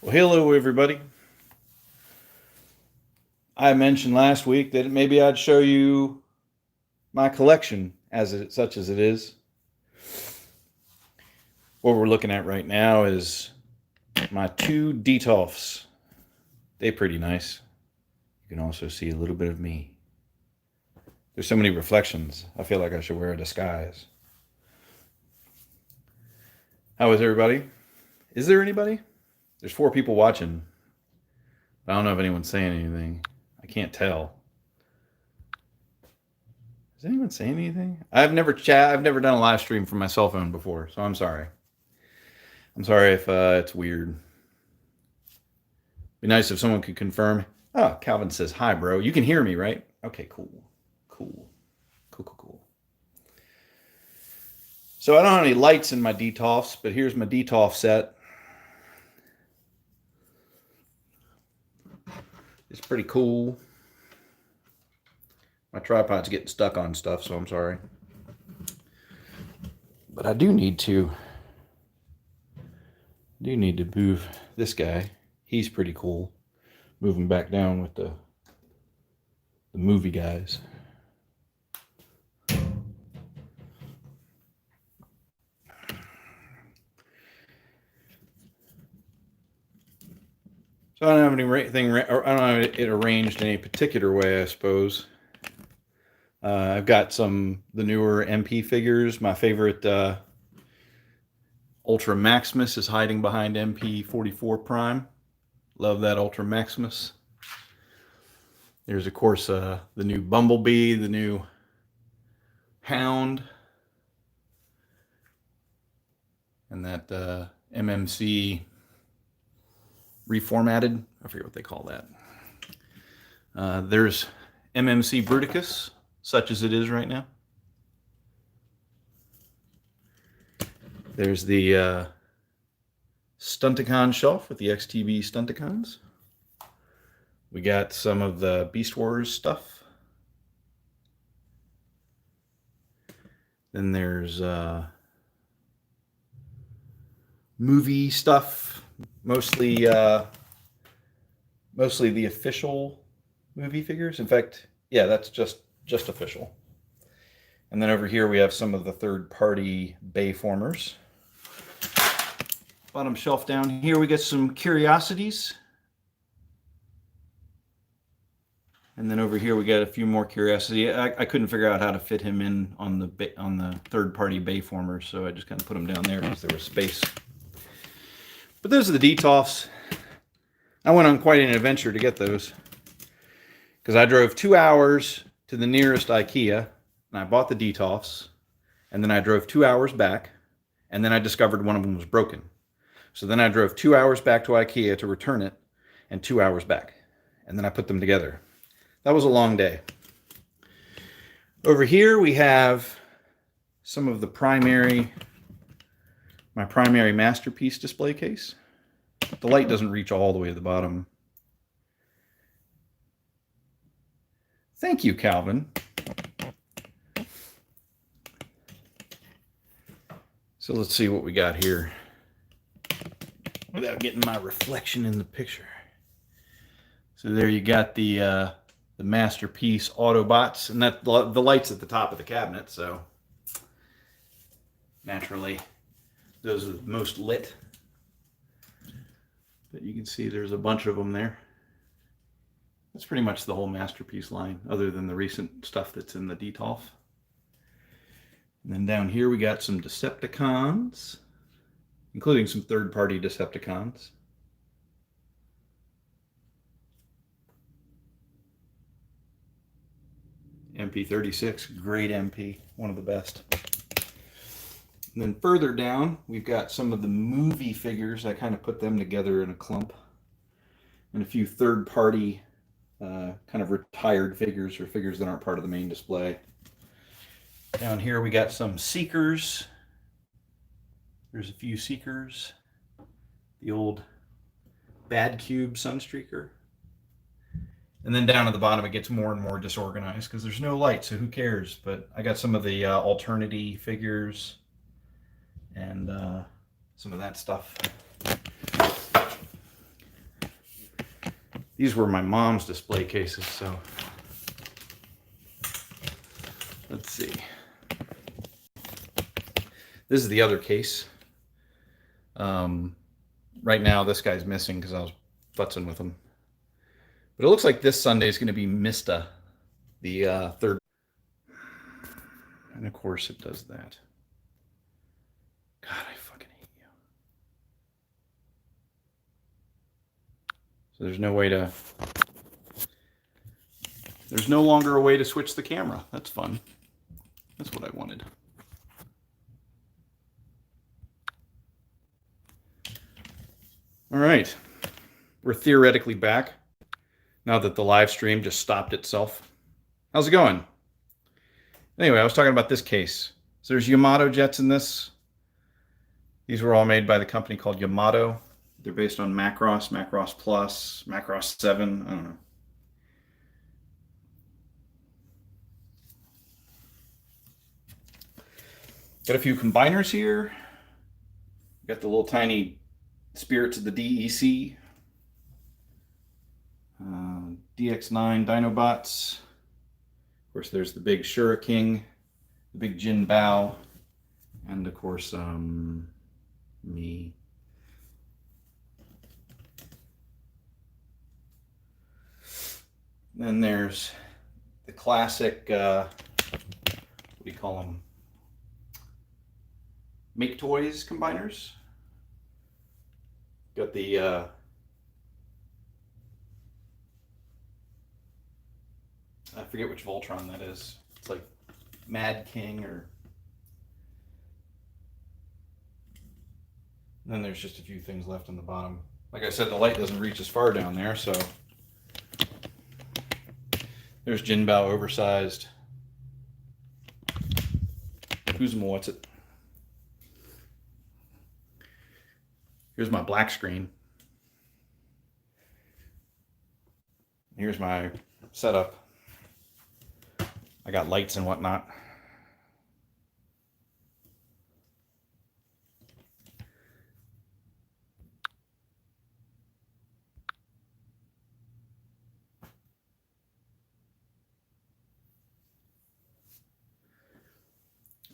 Well, hello everybody. I mentioned last week that maybe I'd show you my collection such as it is. What we're looking at right now is my two Detolfs. They're pretty nice. You can also see a little bit of me. There's so many reflections. I feel like I should wear a disguise. How is everybody? Is there anybody? There's 4 people watching. I don't know if anyone's saying anything. I can't tell. Is anyone saying anything? I've never done a live stream from my cell phone before, so I'm sorry. I'm sorry if it's weird. Be nice if someone could confirm. Oh, Calvin says hi, bro. You can hear me, right? Okay, cool. So I don't have any lights in my Detolfs, but here's my Detolf set. It's pretty cool. My tripod's getting stuck on stuff, so I'm sorry. But I do need to move this guy. He's pretty cool. Move him back down with the movie guys. So I don't have anything. I don't have it arranged in a particular way, I suppose. I've got the newer MP figures. My favorite Ultra Maximus is hiding behind MP 44 Prime. Love that Ultra Maximus. There's of course the new Bumblebee, the new Hound, and that MMC reformatted. I forget what they call that. There's MMC Bruticus, such as it is right now. There's the Stunticon shelf with the XTB Stunticons. We got some of the Beast Wars stuff. Then there's movie stuff, mostly the official movie figures. In fact, yeah, that's just official. And then over here we have some of the third-party Bayformers. Bottom shelf down here we get some curiosities. And then over here we got a few more curiosities. I couldn't figure out how to fit him in on the third-party Bayformers, so I just kind of put him down there because there was space. But those are the Detolfs. I went on quite an adventure to get those because I drove 2 hours to the nearest IKEA and I bought the Detolfs, and then I drove 2 hours back, and then I discovered one of them was broken. So then I drove 2 hours back to IKEA to return it, and 2 hours back, and then I put them together. That was a long day. Over here we have some of my primary masterpiece display case. The light doesn't reach all the way to the bottom. Thank you, Calvin. So let's see what we got here without getting my reflection in the picture. So there you got the Masterpiece Autobots, and that the light's at the top of the cabinet, so naturally those are the most lit. But you can see there's a bunch of them there. That's pretty much the whole Masterpiece line, other than the recent stuff that's in the Detolf. And then down here we got some Decepticons, including some third-party Decepticons. MP36, great MP, one of the best. And then further down, we've got some of the movie figures. I kind of put them together in a clump. And a few third-party kind of retired figures, or figures that aren't part of the main display. Down here we got some Seekers. There's a few Seekers. The old Bad Cube Sunstreaker. And then down at the bottom it gets more and more disorganized because there's no light, so who cares? But I got some of the Alternity figures and some of that stuff. These were my mom's display cases, so let's see. This is the other case. Right now, this guy's missing because I was futzing with him. But it looks like this Sunday is going to be Mista, the third. And of course it does that. God, I fucking hate you. So there's no way to... There's no longer a way to switch the camera. That's fun. That's what I wanted. All right. We're theoretically back now that the live stream just stopped itself. How's it going? Anyway, I was talking about this case. So there's Yamato jets in this. These were all made by the company called Yamato. They're based on Macross, Macross Plus, Macross 7. I don't know. Got a few combiners here. Got the little tiny Spirits of the DEC. DX9 Dinobots. Of course, there's the big Shuriking, the big Jin Bao, and of course, me. Then there's the classic, what do you call them? Make Toys combiners. Got the I forget which Voltron that is. It's like Mad King or... And then there's just a few things left on the bottom. Like I said, the light doesn't reach as far down there, so... There's Jin Bao oversized. Who's more what's it? Here's my black screen. Here's my setup. I got lights and whatnot.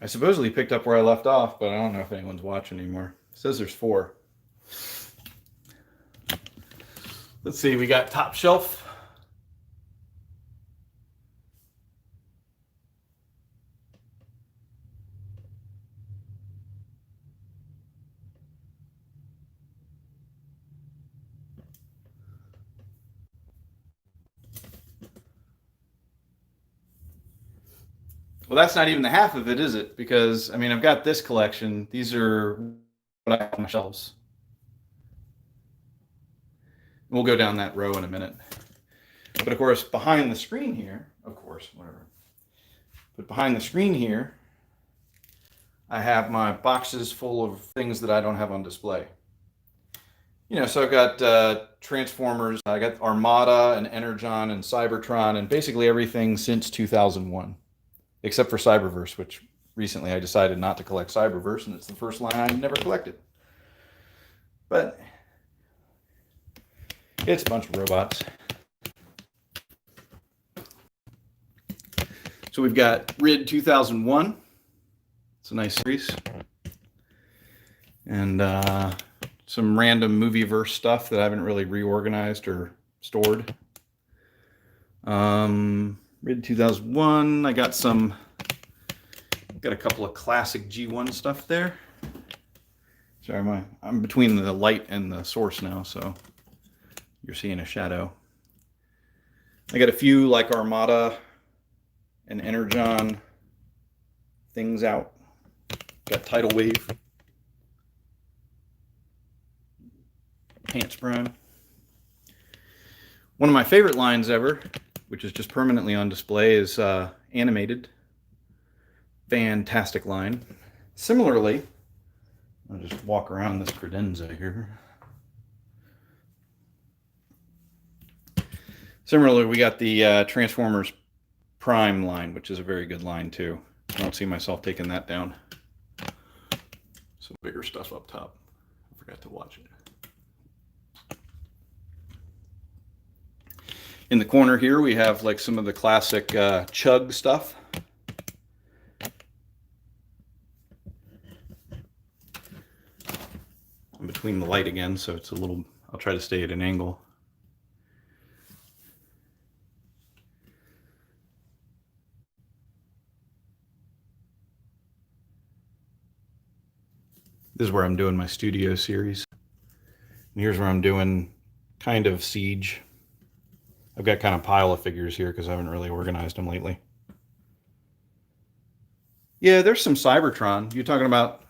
I supposedly picked up where I left off, but I don't know if anyone's watching anymore. It says there's 4. Let's see, we got Top Shelf. Well, that's not even the half of it, is it? Because, I mean, I've got this collection. These are what I have on my shelves. We'll go down that row in a minute. But of course, behind the screen here, But behind the screen here, I have my boxes full of things that I don't have on display. You know, so I've got Transformers, I got Armada and Energon and Cybertron and basically everything since 2001. Except for Cyberverse, which recently I decided not to collect Cyberverse, and it's the first line I never collected. But it's a bunch of robots. So we've got RID 2001. It's a nice series. And some random Movieverse stuff that I haven't really reorganized or stored. RID 2001. I got a couple of classic G1 stuff there. Sorry, I'm between the light and the source now, so you're seeing a shadow. I got a few like Armada and Energon things out. Got Tidal Wave, Pants Prime. One of my favorite lines ever, which is just permanently on display, is Animated. Fantastic line. Similarly, I'll just walk around this credenza here. Similarly, we got the Transformers Prime line, which is a very good line too. I don't see myself taking that down. Some bigger stuff up top. I forgot to watch it. In the corner here, we have like some of the classic Chug stuff. I'm between the light again, so it's a little, I'll try to stay at an angle. This is where I'm doing my studio series. And here's where I'm doing kind of Siege. I've got kind of a pile of figures here because I haven't really organized them lately. Yeah, there's some Cybertron. You're talking about...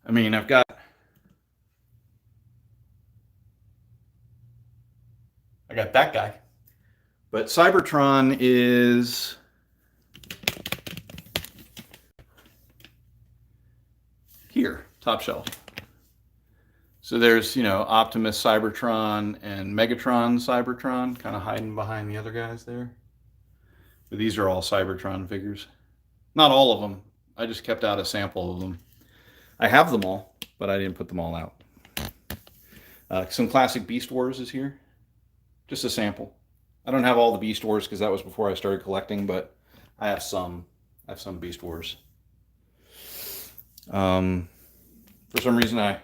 I mean, I've got... I got that guy. But Cybertron is... here, top shelf. So there's, you know, Optimus Cybertron and Megatron Cybertron, kind of hiding behind the other guys there. But these are all Cybertron figures. Not all of them. I just kept out a sample of them. I have them all, but I didn't put them all out. Some classic Beast Wars is here. Just a sample. I don't have all the Beast Wars because that was before I started collecting, but I have some. I have some Beast Wars. For some reason, I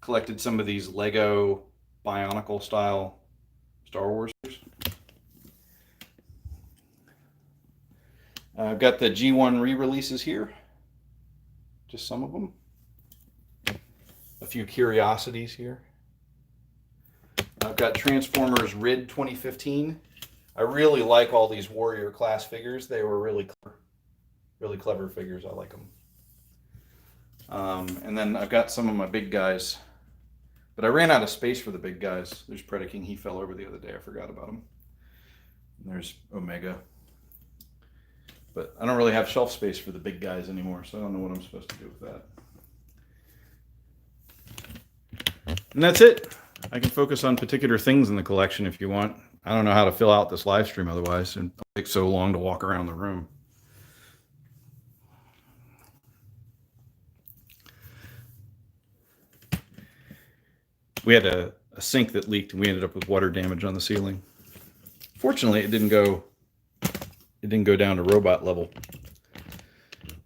collected some of these Lego Bionicle style Star Wars. I've got the G1 re-releases here. Just some of them. A few curiosities here. I've got Transformers RID 2015. I really like all these Warrior class figures. They were really clever figures. I like them. And then I've got some of my big guys. But I ran out of space for the big guys. There's Predaking. He fell over the other day. I forgot about him. And there's Omega. But I don't really have shelf space for the big guys anymore, so I don't know what I'm supposed to do with that. And that's it. I can focus on particular things in the collection if you want. I don't know how to fill out this live stream otherwise. It takes so long to walk around the room. We had a sink that leaked and we ended up with water damage on the ceiling. Fortunately, it didn't go down to robot level.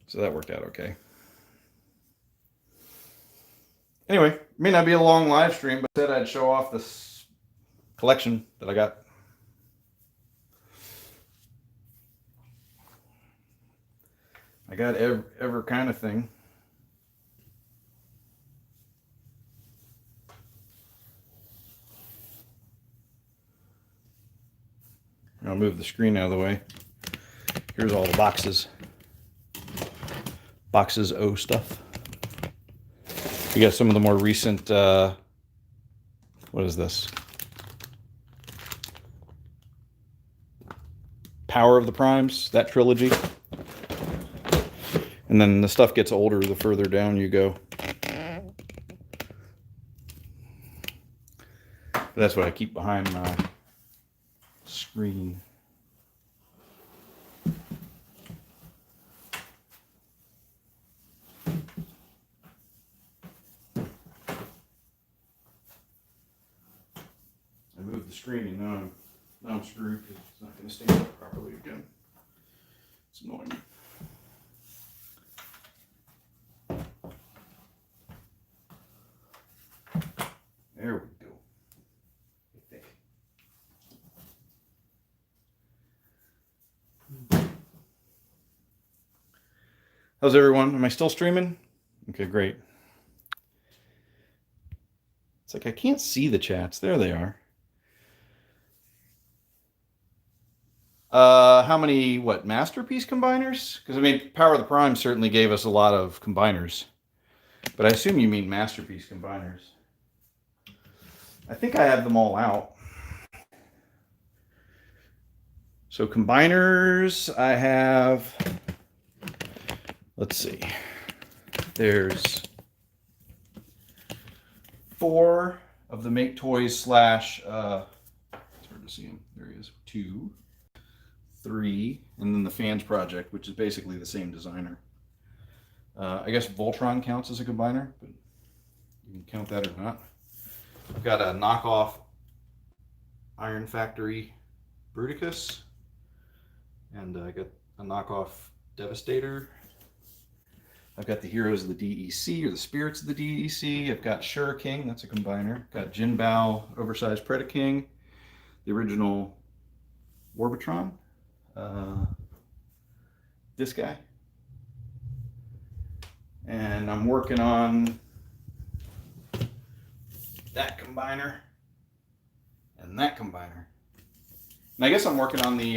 So that worked out okay. Anyway, it may not be a long live stream, but I said I'd show off this collection that I got. I got every kind of thing. I'll move the screen out of the way. Here's all the boxes. Boxes O stuff. We got some of the more recent, what is this? Power of the Primes, that trilogy. And then the stuff gets older the further down you go. But that's what I keep behind my screen. I moved the screen and now I'm screwed because it's not going to stand up properly again. It's annoying. There we go. How's everyone? Am I still streaming? Okay, great. It's like I can't see the chats. There they are. How many, Masterpiece combiners? Because, I mean, Power of the Prime certainly gave us a lot of combiners. But I assume you mean Masterpiece combiners. I think I have them all out. So combiners, I have, let's see, there's 4 of the Make Toys slash, it's hard to see him, there he is, 2, 3, and then the Fans Project, which is basically the same designer. I guess Voltron counts as a combiner, but you can count that or not. got a knockoff Iron Factory Bruticus, and I got a knockoff Devastator. I've got the Heroes of the DEC, or the Spirits of the DEC. I've got Shuriking, that's a combiner. Got Jinbao Oversized Predaking, the original Warbitron. This guy. And I'm working on that combiner and that combiner. And I guess I'm working on the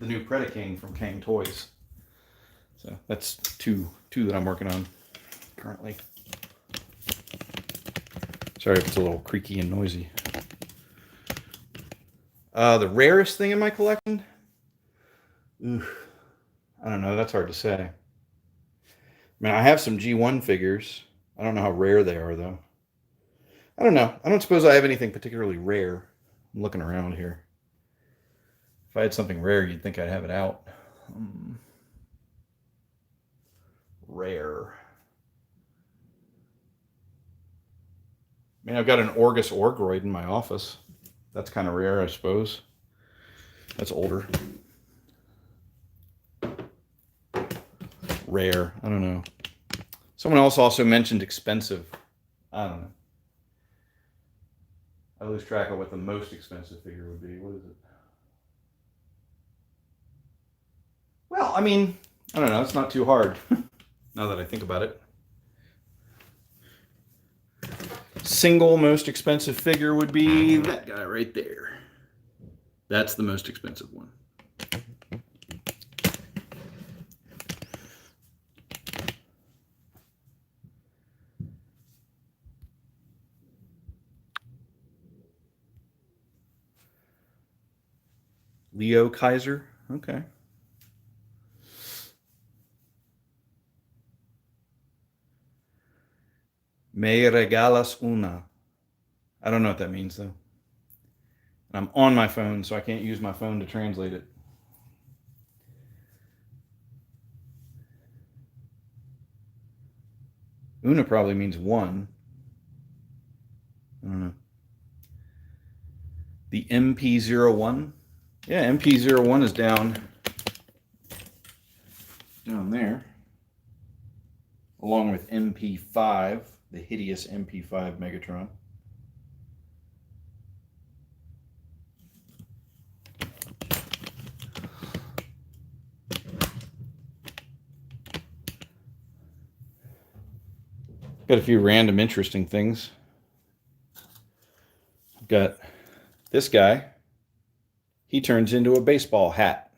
new Predaking from Kang Toys. So that's two that I'm working on currently. Sorry if it's a little creaky and noisy. The rarest thing in my collection? Oof, I don't know. That's hard to say. I mean, I have some G1 figures. I don't know how rare they are, though. I don't know. I don't suppose I have anything particularly rare. I'm looking around here. If I had something rare, you'd think I'd have it out. Rare. I mean, I've got an Orgus Orgroid in my office. That's kind of rare, I suppose. That's older. Rare. I don't know. Someone else also mentioned expensive. I don't know. I lose track of what the most expensive figure would be. What is it? Well, I mean, I don't know. It's not too hard. Now that I think about it. Single most expensive figure would be that guy right there. That's the most expensive one. Leo Kaiser. Okay. Me regalas una. I don't know what that means, though. I'm on my phone, so I can't use my phone to translate it. Una probably means one. I don't know. The MP01. Yeah, MP01 is down there. Along with MP5, the hideous MP5 Megatron. Got a few random interesting things. I've got this guy. He turns into a baseball hat.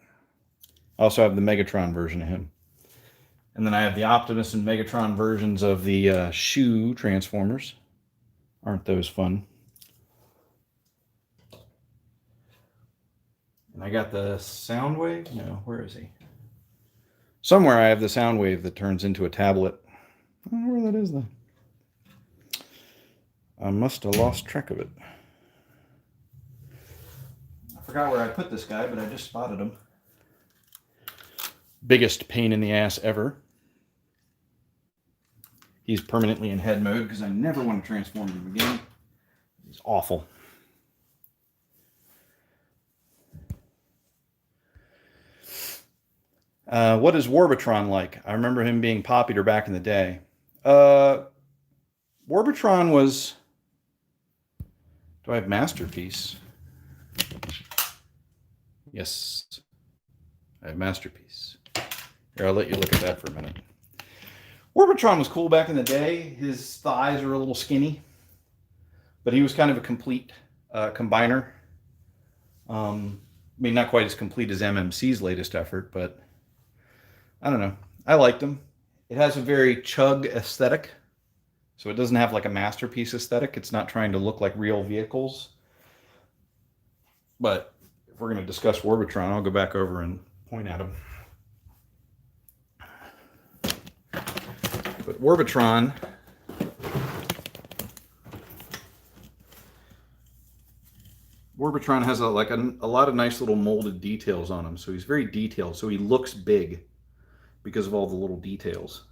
I also have the Megatron version of him. And then I have the Optimus and Megatron versions of the shoe Transformers. Aren't those fun? And I got the Soundwave. No, where is he? Somewhere I have the Soundwave that turns into a tablet. I don't know where that is, though. I must have lost track of it. I forgot where I put this guy, but I just spotted him. Biggest pain in the ass ever. He's permanently in head mode because I never want to transform him again. He's awful. What is Warbitron like? I remember him being popular back in the day. Warbitron was... Do I have Masterpiece? Yes. I have Masterpiece. Here, I'll let you look at that for a minute. Warbitron was cool back in the day. His thighs were a little skinny, but he was kind of a complete combiner. I mean, not quite as complete as MMC's latest effort, but I don't know. I liked him. It has a very chug aesthetic, so it doesn't have like a Masterpiece aesthetic. It's not trying to look like real vehicles. But if we're going to discuss Warbitron, I'll go back over and point at him. But Warbitron has a lot of nice little molded details on him. So he's very detailed. So he looks big because of all the little details.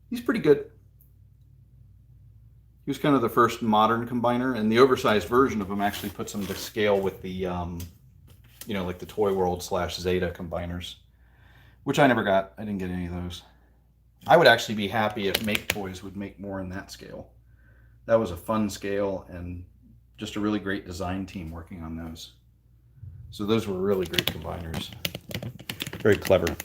He's pretty good. He was kind of the first modern combiner, and the oversized version of him actually puts him to scale with the, like the Toy World / Zeta combiners, which I never got. I didn't get any of those. I would actually be happy if Make Toys would make more in that scale. That was a fun scale and just a really great design team working on those. So those were really great combiners. Very clever.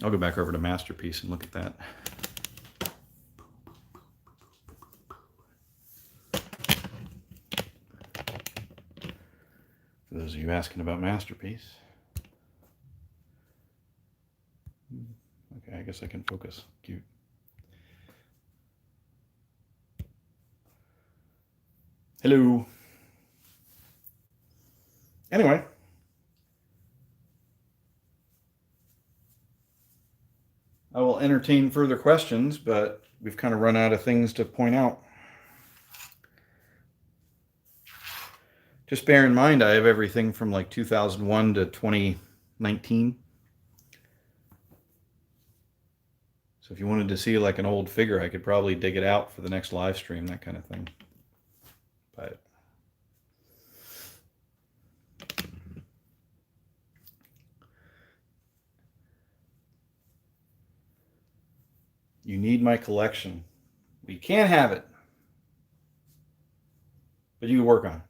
I'll go back over to Masterpiece and look at that. For those of you asking about Masterpiece. Okay, I guess I can focus. Cute. Hello. Anyway. I will entertain further questions, but we've kind of run out of things to point out. Just bear in mind, I have everything from like 2001 to 2019. So if you wanted to see like an old figure, I could probably dig it out for the next live stream, that kind of thing. But you need my collection. You can't have it, but you can work on it.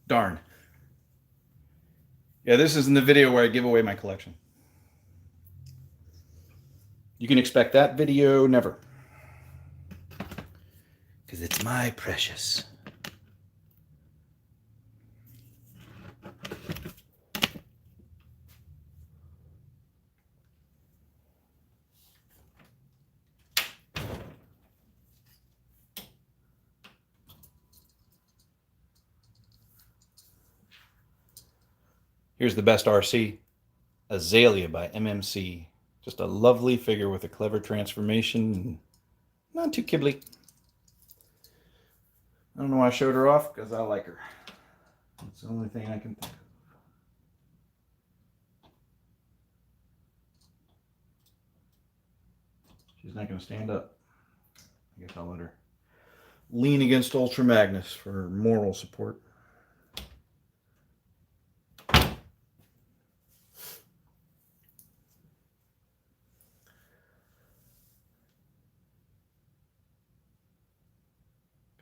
Darn. Yeah, this isn't the video where I give away my collection. You can expect that video never. Because it's my precious. Here's the best RC, Azalea by MMC. Just a lovely figure with a clever transformation. Not too kibbly. I don't know why I showed her off, because I like her. That's the only thing I can think of. She's not going to stand up. I guess I'll let her lean against Ultra Magnus for moral support.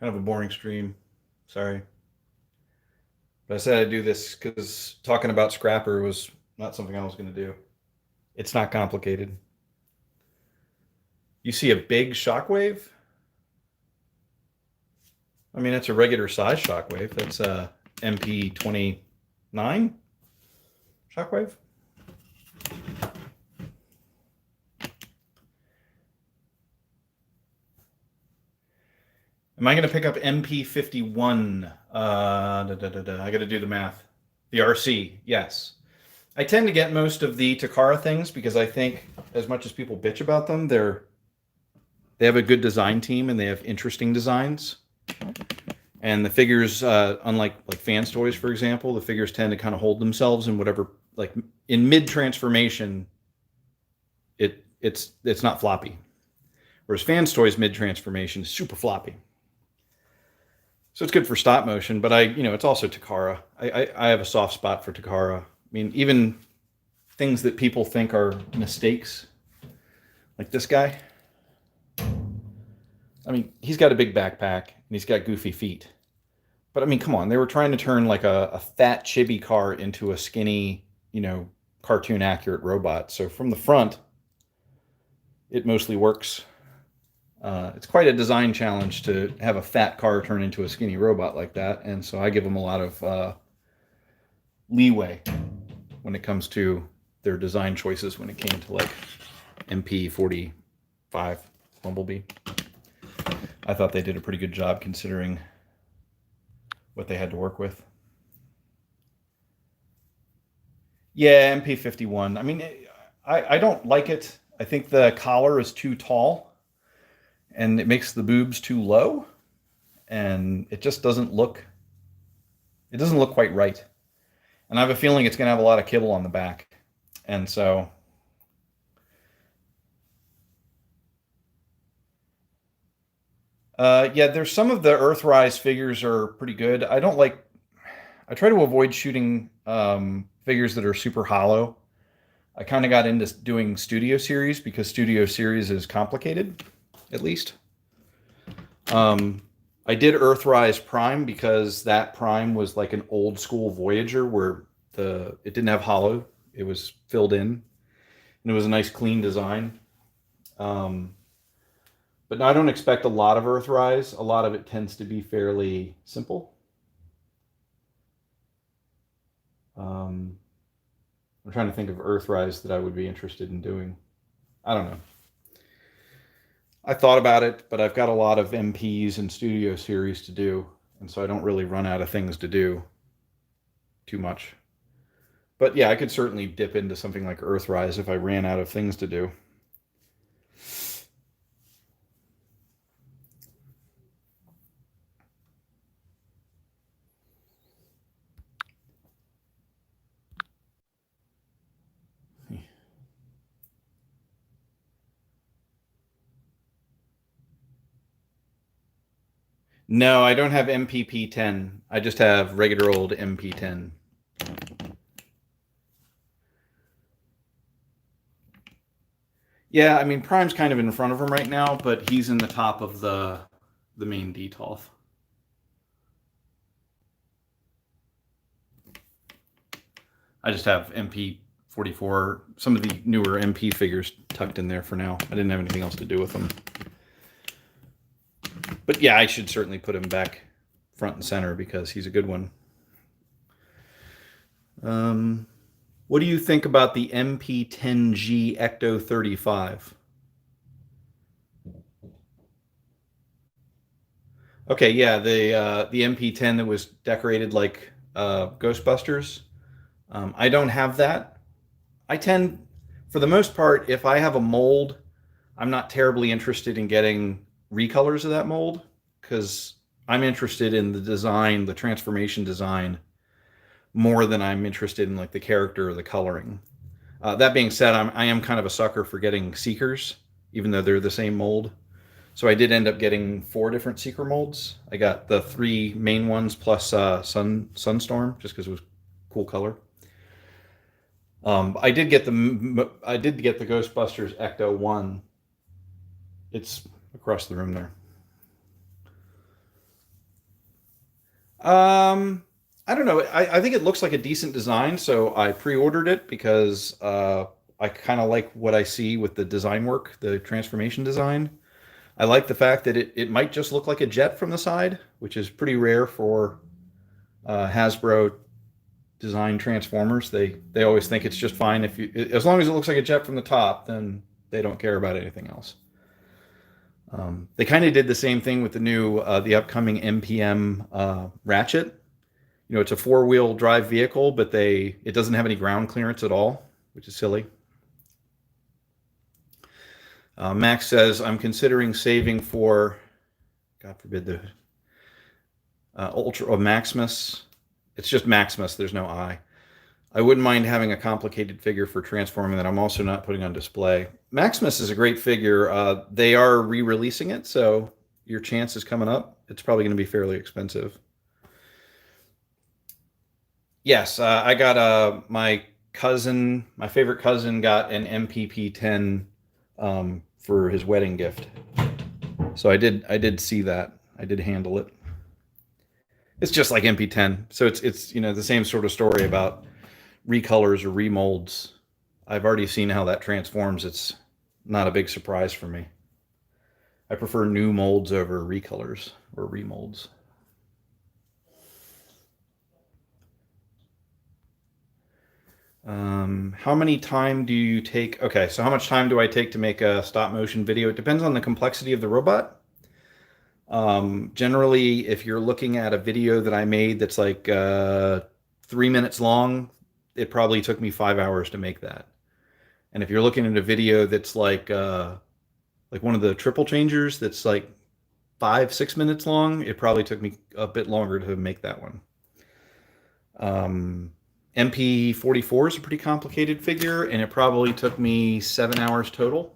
Kind of a boring stream. Sorry. But I said I'd do this because talking about Scrapper was not something I was going to do. It's not complicated. You see a big shockwave? I mean, it's a regular size shockwave. That's a MP29 shockwave. Am I going to pick up MP51? I got to do the math. The RC, yes. I tend to get most of the Takara things because I think, as much as people bitch about them, they have a good design team and they have interesting designs. And the figures, unlike like Fans Toys, for example, the figures tend to kind of hold themselves in whatever, like in mid transformation, it's not floppy. Whereas Fans Toys mid transformation is super floppy. So it's good for stop motion, but it's also Takara. I have a soft spot for Takara. I mean, even things that people think are mistakes, like this guy. I mean, he's got a big backpack and he's got goofy feet. But I mean, come on, they were trying to turn like a fat chibi car into a skinny, cartoon accurate robot. So from the front, it mostly works. It's quite a design challenge to have a fat car turn into a skinny robot like that. And so I give them a lot of leeway when it comes to their design choices when it came to like MP45 Bumblebee. I thought they did a pretty good job considering what they had to work with. Yeah, MP51. I mean, I don't like it. I think the collar is too tall and it makes the boobs too low. and it just doesn't look quite right. And I have a feeling it's going to have a lot of kibble on the back. And so, yeah, there's some of the Earthrise figures are pretty good. I try to avoid shooting figures that are super hollow. I kind of got into doing Studio Series because Studio Series is complicated, at least. Um, I did Earthrise Prime because that Prime was like an old school Voyager where it didn't have hollow; it was filled in, and it was a nice clean design. Um, but no, I don't expect a lot of Earthrise. A lot of it tends to be fairly simple. Um, I'm trying to think of Earthrise that I would be interested in doing. I don't know. I thought about it, but I've got a lot of MPs and Studio Series to do, and so I don't really run out of things to do too much. But yeah, I could certainly dip into something like Earthrise if I ran out of things to do. No, I don't have MPP10. I just have regular old MP10. Yeah, I mean Prime's kind of in front of him right now, but he's in the top of the main Detolf. I just have MP44, some of the newer MP figures tucked in there for now. I didn't have anything else to do with them. But yeah, I should certainly put him back front and center because he's a good one. What do you think about the MP10G Ecto 35? Okay, yeah, the MP10 that was decorated like Ghostbusters. I don't have that. I tend, for the most part, if I have a mold, I'm not terribly interested in getting recolors of that mold because I'm interested in the design, the transformation design, more than I'm interested in like the character or the coloring. That being said, I am kind of a sucker for getting Seekers, even though they're the same mold. So I did end up getting 4 different Seeker molds. I got the 3 main ones plus Sunstorm, just because it was cool color. I did get the Ghostbusters Ecto 1. It's across the room there. I don't know. I think it looks like a decent design, so I pre-ordered it because I kind of like what I see with the design work, the transformation design. I like the fact that it might just look like a jet from the side, which is pretty rare for Hasbro design Transformers. They always think it's just fine if you, as long as it looks like a jet from the top, then they don't care about anything else. They kind of did the same thing with the upcoming MPM Ratchet. You know, it's a 4-wheel drive vehicle, but it doesn't have any ground clearance at all, which is silly. Max says, I'm considering saving for, God forbid, the Ultra or Maximus. It's just Maximus, there's no I. I wouldn't mind having a complicated figure for transforming that I'm also not putting on display. Maximus is a great figure. They are re-releasing it, so your chance is coming up. It's probably going to be fairly expensive. Yes, I got my favorite cousin got an MPP10 for his wedding gift. So I did see that. I did handle it. It's just like MP10. So it's the same sort of story about recolors or remolds. I've already seen how that transforms. It's not a big surprise for me. I prefer new molds over recolors or remolds. How many time do you take? Okay, so how much time do I take to make a stop motion video? It depends on the complexity of the robot. Generally, if you're looking at a video that I made that's like 3 minutes long, it probably took me 5 hours to make that. And if you're looking at a video that's like one of the triple changers that's like 5-6 minutes long. It probably took me a bit longer to make that one. MP44 is a pretty complicated figure, and it probably took me 7 hours total.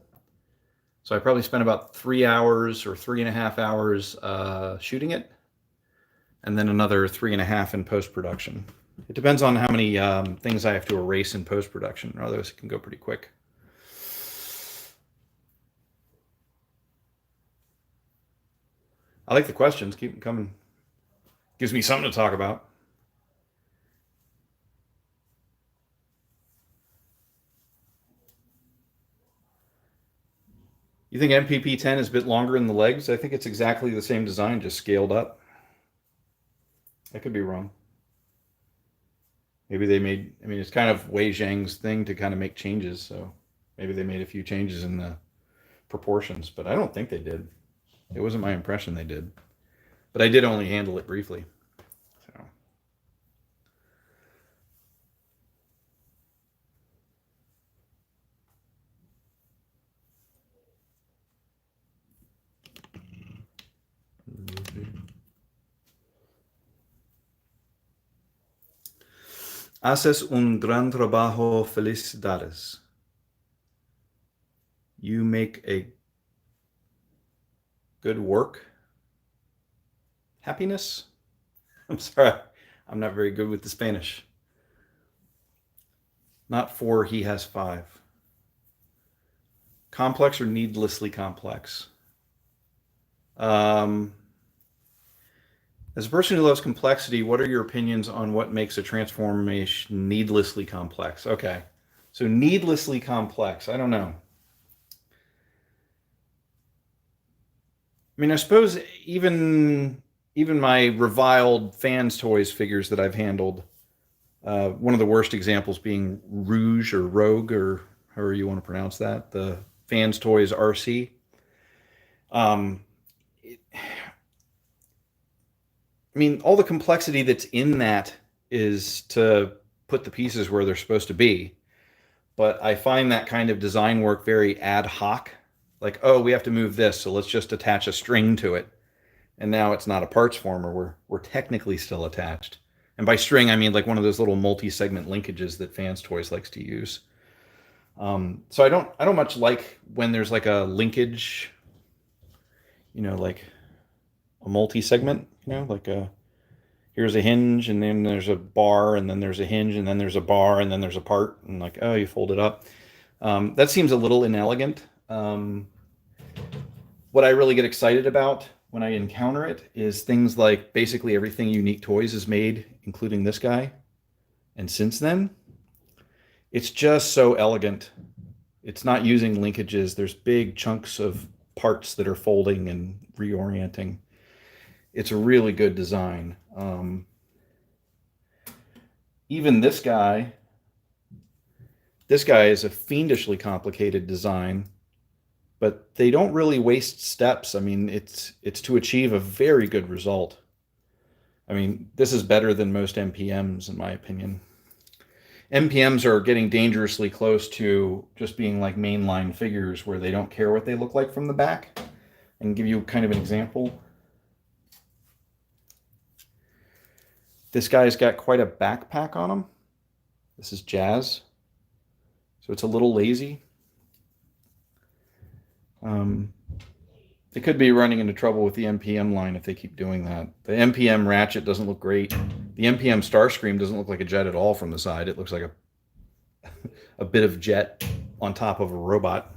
So I probably spent about 3 hours or 3.5 hours shooting it, and then another 3.5 in post-production. It depends on how many things I have to erase in post-production, or otherwise it can go pretty quick. I like the questions. Keep them coming. Gives me something to talk about. You think MPP10 is a bit longer in the legs? I think it's exactly the same design, just scaled up. I could be wrong. Maybe they made, I mean, it's kind of Wei Zhang's thing to kind of make changes, so maybe they made a few changes in the proportions, but I don't think they did. It wasn't my impression they did. But I did only handle it briefly. So. Haces un gran trabajo, felicidades. You make a good work. Happiness? I'm sorry, I'm not very good with the Spanish. Not 4, he has 5. Complex or needlessly complex? As a person who loves complexity, what are your opinions on what makes a transformation needlessly complex? Okay, so needlessly complex, I don't know. I mean, I suppose even my reviled fans toys figures that I've handled, one of the worst examples being Rouge or Rogue or however you want to pronounce that, the fans toys RC. I mean, all the complexity that's in that is to put the pieces where they're supposed to be. But I find that kind of design work very ad hoc. Like, oh, we have to move this, so let's just attach a string to it. And now it's not a parts former. We're technically still attached. And by string, I mean like one of those little multi-segment linkages that Fans Toys likes to use. So I don't much like when there's like a linkage, like a multi-segment, like here's a hinge and then there's a bar and then there's a hinge and then there's a bar and then there's a part and like, oh, you fold it up. That seems a little inelegant. What I really get excited about when I encounter it is things like basically everything Unique Toys has made, including this guy. And since then, it's just so elegant. It's not using linkages. There's big chunks of parts that are folding and reorienting. It's a really good design. Even this guy is a fiendishly complicated design, but they don't really waste steps. I mean, it's to achieve a very good result. I mean, this is better than most MPMs, in my opinion. MPMs are getting dangerously close to just being like mainline figures where they don't care what they look like from the back. I can give you kind of an example. This guy's got quite a backpack on him. This is Jazz. So it's a little lazy. They could be running into trouble with the MPM line if they keep doing that. The MPM ratchet doesn't look great. The MPM Starscream doesn't look like a jet at all from the side. It looks like a bit of jet on top of a robot.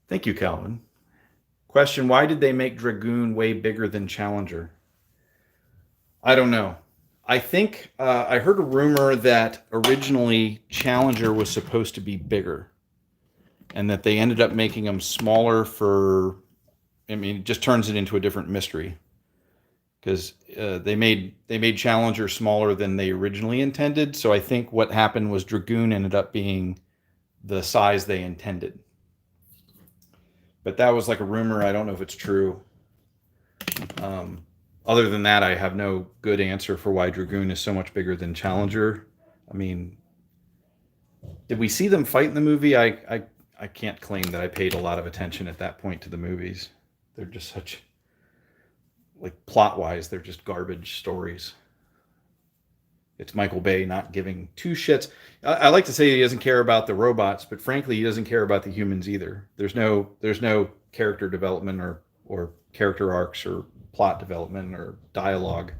Thank you, Calvin. Question, why did they make Dragoon way bigger than Challenger? I don't know. I think I heard a rumor that originally Challenger was supposed to be bigger and that they ended up making them smaller for, I mean, it just turns it into a different mystery because they made Challenger smaller than they originally intended. So I think what happened was Dragoon ended up being the size they intended. But that was like a rumor. I don't know if it's true. Other than that, I have no good answer for why Dragoon is so much bigger than Challenger. I mean, did we see them fight in the movie? I I can't claim that I paid a lot of attention at that point to the movies. They're just such, like, plot-wise, they're just garbage stories. It's Michael Bay not giving two shits. I like to say he doesn't care about the robots, but frankly, he doesn't care about the humans either. There's no character development or character arcs or plot development or dialogue.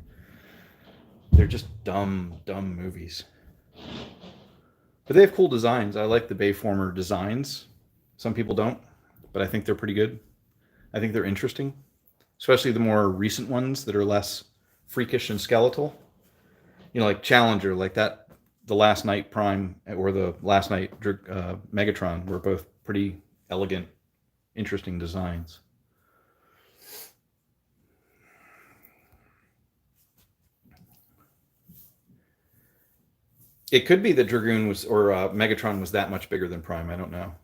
They're just dumb movies. But they have cool designs. I like the Bayformer designs. Some people don't, but I think they're pretty good. I think they're interesting, especially the more recent ones that are less freakish and skeletal. Like Challenger, like that, the Last Night Prime or the Last Night Megatron were both pretty elegant, interesting designs. It could be that Dragoon was, or Megatron was that much bigger than Prime. I don't know.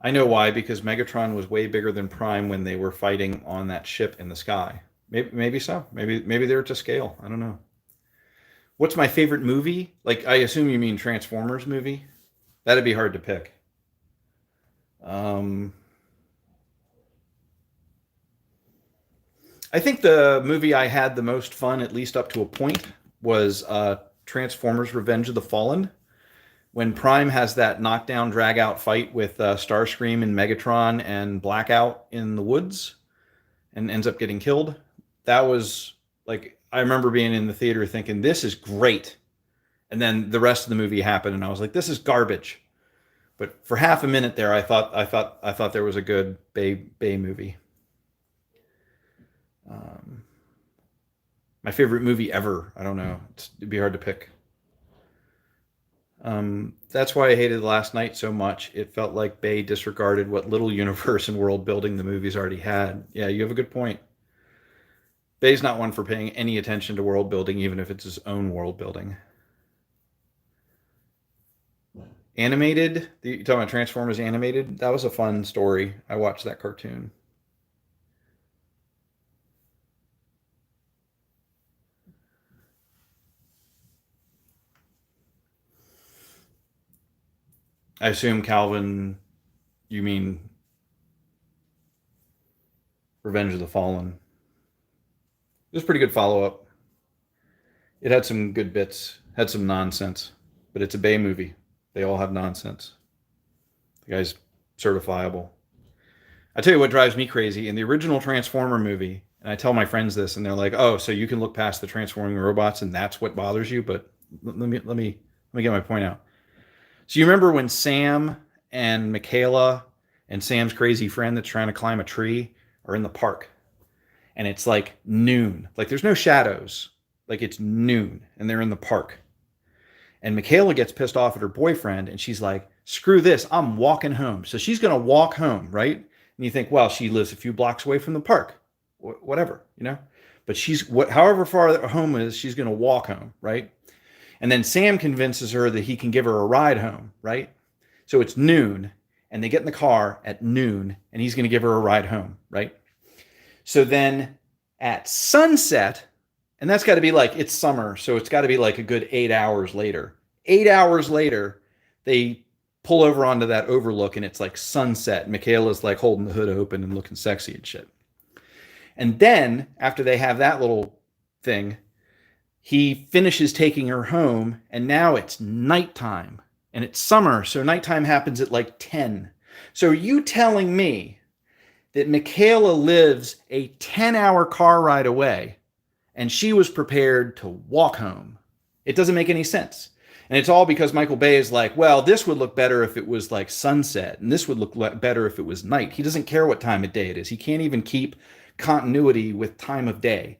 I know why, because Megatron was way bigger than Prime when they were fighting on that ship in the sky. Maybe so. Maybe they're to scale. I don't know. What's my favorite movie? Like, I assume you mean Transformers movie. That'd be hard to pick. I think the movie I had the most fun, at least up to a point, was Transformers: Revenge of the Fallen. When Prime has that knockdown, drag out fight with Starscream and Megatron and Blackout in the woods, and ends up getting killed. That was like, I remember being in the theater thinking, this is great. And then the rest of the movie happened, and I was like, this is garbage. But for half a minute there, I thought there was a good Bay movie. My favorite movie ever. I don't know. It'd be hard to pick. That's why I hated Last Night so much. It felt like Bay disregarded what little universe and world building the movies already had. Yeah, you have a good point. Bay's not one for paying any attention to world building, even if it's his own world building. Animated? You talking about Transformers animated? That was a fun story. I watched that cartoon. I assume, Calvin, you mean Revenge of the Fallen. It was a pretty good follow-up. It had some good bits, had some nonsense, but it's a Bay movie. They all have nonsense. The guy's certifiable. I tell you what drives me crazy. In the original Transformer movie, and I tell my friends this, and they're like, "Oh, so you can look past the transforming robots, and that's what bothers you?" But let me get my point out. So you remember when Sam and Michaela and Sam's crazy friend that's trying to climb a tree are in the park, and it's like noon, like there's no shadows, like it's noon, and they're in the park. And Michaela gets pissed off at her boyfriend, and she's like, screw this, I'm walking home. So she's going to walk home, right? And you think, well, she lives a few blocks away from the park, whatever, But however far home is, she's going to walk home, right? And then Sam convinces her that he can give her a ride home, right? So it's noon, and they get in the car at noon, and he's going to give her a ride home, right? So then at sunset, and that's got to be like, it's summer, so it's got to be like a good 8 hours later. 8 hours later, they pull over onto that overlook, and it's like sunset. Michaela's like holding the hood open and looking sexy and shit. And then, after they have that little thing, he finishes taking her home, and now it's nighttime. And it's summer, so nighttime happens at like 10. So are you telling me that Michaela lives a 10-hour car ride away, and she was prepared to walk home? It doesn't make any sense. And it's all because Michael Bay is like, well, this would look better if it was like sunset, and this would look better if it was night. He doesn't care what time of day it is. He can't even keep continuity with time of day.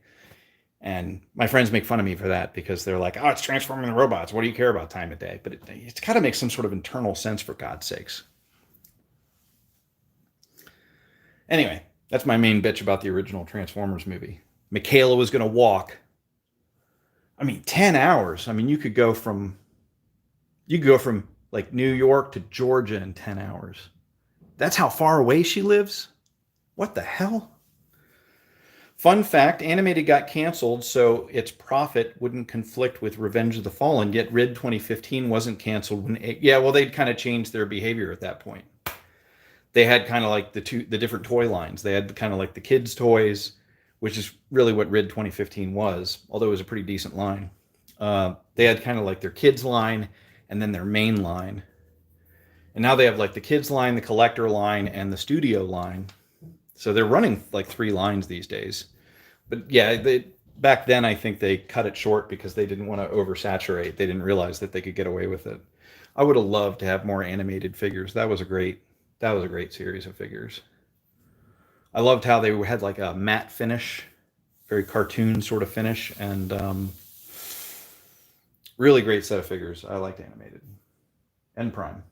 And my friends make fun of me for that, because they're like, oh, it's transforming the robots. What do you care about time of day? But it's got to make some sort of internal sense, for God's sakes. Anyway, that's my main bitch about the original Transformers movie. Michaela was going to walk. 10 hours. You could go from like New York to Georgia in 10 hours. That's how far away she lives? What the hell? Fun fact, animated got canceled so its profit wouldn't conflict with Revenge of the Fallen, yet RID 2015 wasn't canceled when yeah, well they'd kind of changed their behavior at that point. They had kind of like the different toy lines. They had kind of like the kids toys, which is really what RID 2015 was, although it was a pretty decent line. They had kind of like their kids line and then their main line. And now they have like the kids line, the collector line, and the studio line. So they're running like 3 lines these days. But yeah, back then I think they cut it short because they didn't want to oversaturate. They didn't realize that they could get away with it. I would have loved to have more animated figures. That was a great series of figures. I loved how they had like a matte finish, very cartoon sort of finish, and really great set of figures. I liked animated and Prime.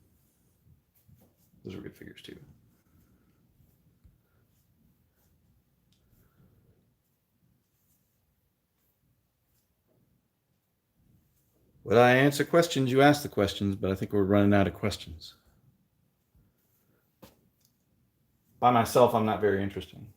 Those were good figures too. Would I answer questions? You asked the questions, but I think we're running out of questions. By myself, I'm not very interesting.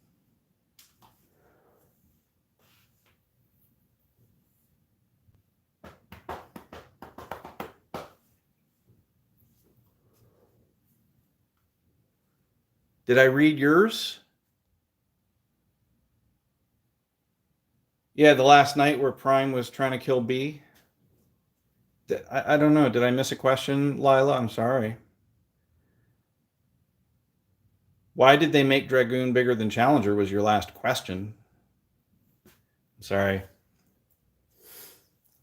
Did I read yours? Yeah, the last night where Prime was trying to kill B. I don't know. Did I miss a question, Lila? I'm sorry. Why did they make Dragoon bigger than Challenger was your last question. Sorry.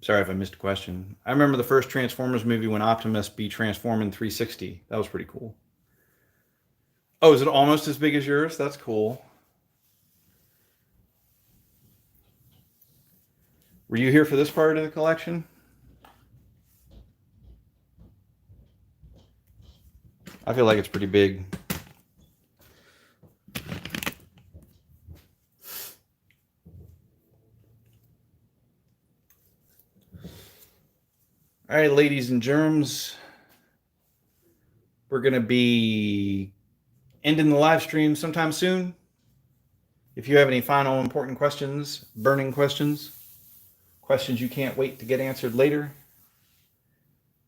Sorry if I missed a question. I remember the first Transformers movie when Optimus be transformed in 360. That was pretty cool. Oh, is it almost as big as yours? That's cool. Were you here for this part of the collection? I feel like it's pretty big. All right, ladies and germs, we're going to be ending the live stream sometime soon. If you have any final important questions, burning questions, questions you can't wait to get answered later,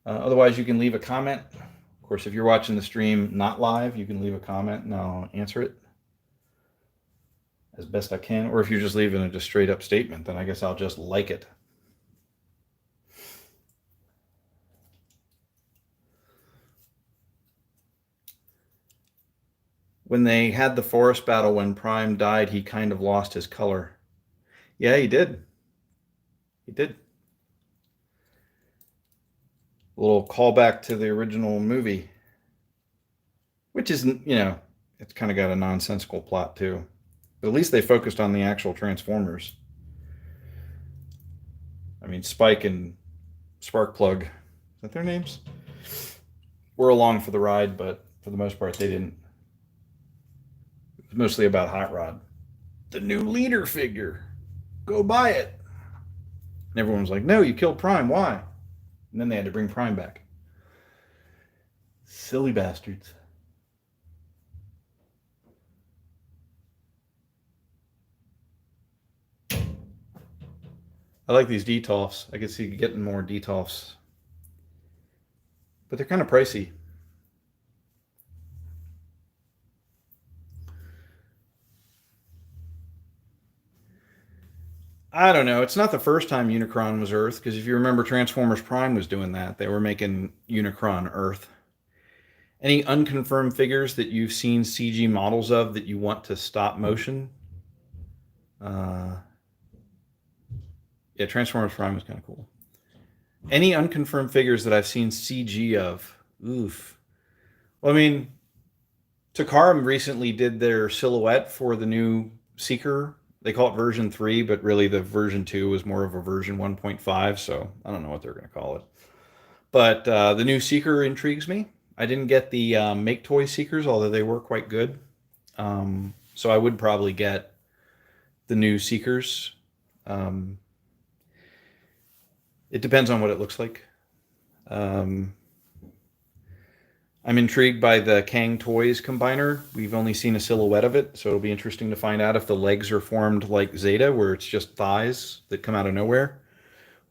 otherwise you can leave a comment. Of course, if you're watching the stream not live, you can leave a comment and I'll answer it as best I can. Or if you're just leaving a just straight up statement, then I guess I'll just like it. When they had the forest battle, when Prime died, he kind of lost his color. Yeah, he did. He did. A little callback to the original movie, which isn't, it's kind of got a nonsensical plot too. But at least they focused on the actual Transformers. I mean, Spike and Sparkplug, is that their names? Were along for the ride, but for the most part, they didn't. It was mostly about Hot Rod. The new leader figure. Go buy it. And everyone was like, no, you killed Prime. Why? And then they had to bring Prime back. Silly bastards. I like these Detolfs. I could see getting more Detolfs. But they're kind of pricey. I don't know. It's not the first time Unicron was Earth, because if you remember, Transformers Prime was doing that. They were making Unicron Earth. Any unconfirmed figures that you've seen CG models of that you want to stop motion? Yeah, Transformers Prime was kind of cool. Any unconfirmed figures that I've seen CG of? Oof. Well, I mean, Takara recently did their silhouette for the new Seeker. They call it version 3, but really the version 2 was more of a version 1.5, so I don't know what they're going to call it. But the new Seeker intrigues me. I didn't get the Make Toy Seekers, although they were quite good. So I would probably get the new Seekers. It depends on what it looks like. I'm I'm intrigued by the Kang Toys combiner. We've only seen a silhouette of it, so it'll be interesting to find out if the legs are formed like Zeta, where it's just thighs that come out of nowhere,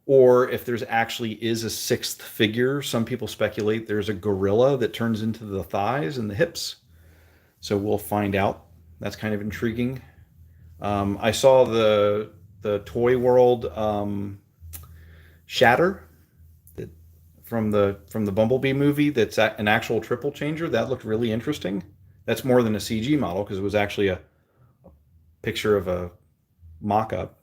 or if there's actually is a sixth figure. Some people speculate there's a gorilla that turns into the thighs and the hips. So we'll find out. That's kind of intriguing. I saw the Toy World Shatter that from the Bumblebee movie. That's an actual triple changer. That looked really interesting. That's more than a CG model because it was actually a picture of a mock-up.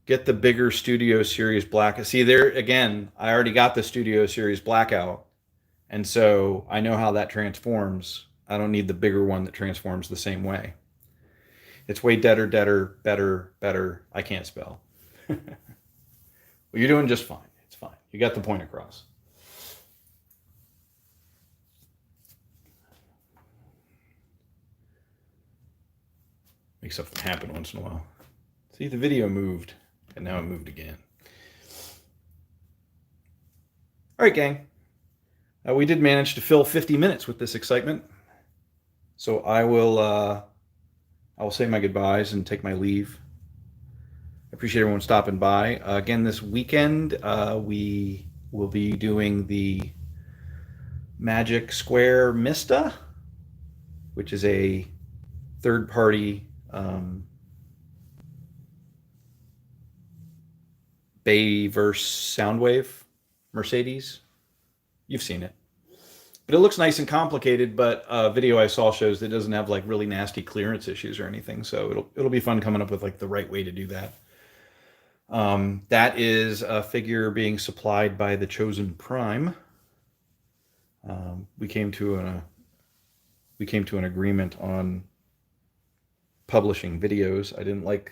Get the bigger Studio Series Black. See, there again, I already got the Studio Series Blackout, and so I know how that transforms. I don't need the bigger one that transforms the same way. It's way better. I can't spell. Well, you're doing just fine. It's fine. You got the point across. Makes something happen once in a while. See, the video moved, and now it moved again. All right, gang. We did manage to fill 50 minutes with this excitement. So I will say my goodbyes and take my leave. I appreciate everyone stopping by. Again, this weekend, we will be doing the Magic Square Mista, which is a third-party Bay-verse Soundwave Mercedes. You've seen it. But it looks nice and complicated, but a video I saw shows that it doesn't have like really nasty clearance issues or anything. So it'll be fun coming up with like the right way to do that. That is a figure being supplied by the Chosen Prime. We came to an agreement on publishing videos. I didn't like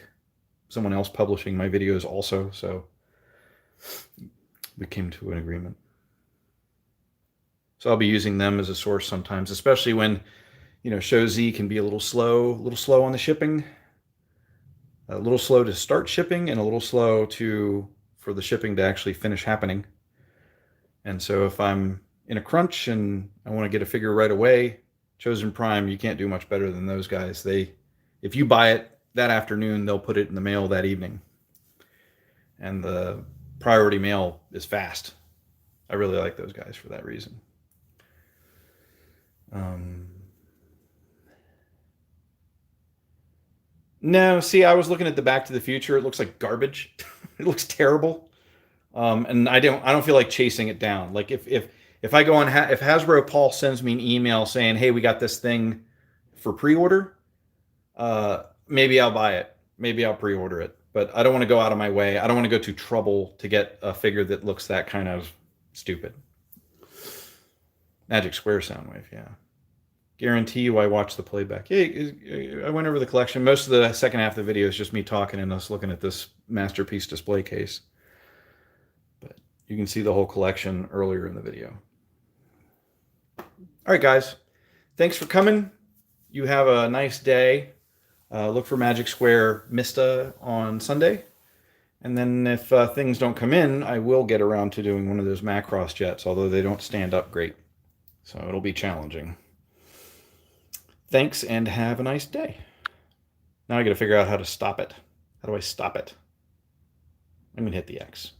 someone else publishing my videos also, so we came to an agreement. So I'll be using them as a source sometimes, especially when, Show Z can be a little slow on the shipping, a little slow to start shipping, and a little slow for the shipping to actually finish happening. And so if I'm in a crunch and I want to get a figure right away, Chosen Prime, you can't do much better than those guys. If you buy it that afternoon, they'll put it in the mail that evening. And the priority mail is fast. I really like those guys for that reason. No, see, I was looking at the Back to the Future. It looks like garbage. It looks terrible. And I don't feel like chasing it down. Like if I go on, if Hasbro Paul sends me an email saying, "Hey, we got this thing for pre-order," maybe I'll buy it. Maybe I'll pre-order it. But I don't want to go out of my way. I don't want to go to trouble to get a figure that looks that kind of stupid. Magic Square Soundwave, yeah. Guarantee you I watched the playback. Yeah, I went over the collection. Most of the second half of the video is just me talking and us looking at this masterpiece display case. But you can see the whole collection earlier in the video. All right, guys. Thanks for coming. You have a nice day. Look for Magic Square Mista on Sunday. And then if things don't come in, I will get around to doing one of those Macross jets, although they don't stand up great. So it'll be challenging. Thanks, and have a nice day. Now I got to figure out how to stop it. How do I stop it? I'm going to hit the X.